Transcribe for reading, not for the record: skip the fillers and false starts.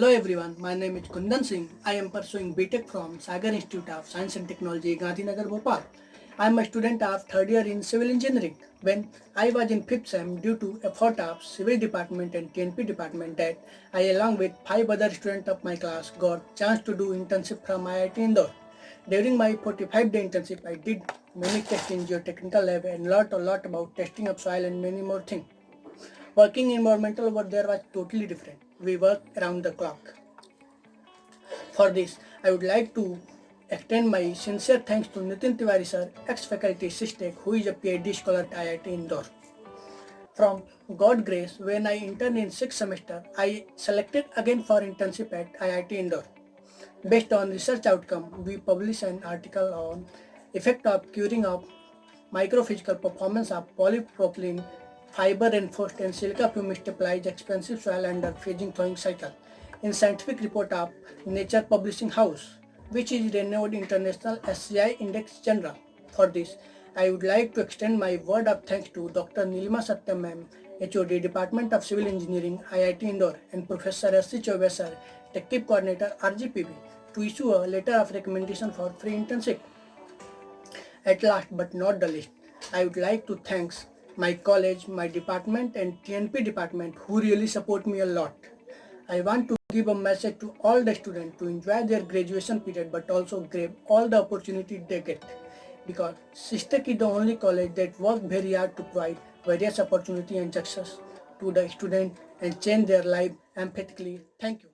Hello everyone, my name is Kundan Singh. I am pursuing BTech from Sagar Institute of Science and Technology, Gandhi, Nagar, Bhopal. I am a student of third year in civil engineering. When I was in 5th sem, due to effort of civil department and TNP department that I along with 5 other students of my class got chance to do internship from IIT Indore. During my 45-day internship, I did many tests in geotechnical lab and learned a lot about testing of soil and many more things. Working environmental over there was totally different. We work around the clock. For this, I would like to extend my sincere thanks to Nitin Tiwari sir, ex-faculty SISTec, who is a PhD scholar at IIT Indore. From God grace, when I interned in 6th semester, I selected again for internship at IIT Indore. Based on research outcome, we published an article on effect of curing of microphysical performance of polypropylene fiber reinforced and silica fume stabilized expensive soil under phasing thawing cycle in scientific report of Nature Publishing House, which is renowned international SCI Index Journal. For this, I would like to extend my word of thanks to Dr. Nilima Satyam ma'am, HOD Department of Civil Engineering, IIT Indore, and Professor S.C. Chaubey sir, Technical Coordinator, RGPB, to issue a letter of recommendation for free internship. At last but not the least, I would like to thank my college, my department and TNP department who really support me a lot. I want to give a message to all the students to enjoy their graduation period but also grab all the opportunity they get, because SISTec is the only college that works very hard to provide various opportunity and success to the student and change their life empathically. Thank you.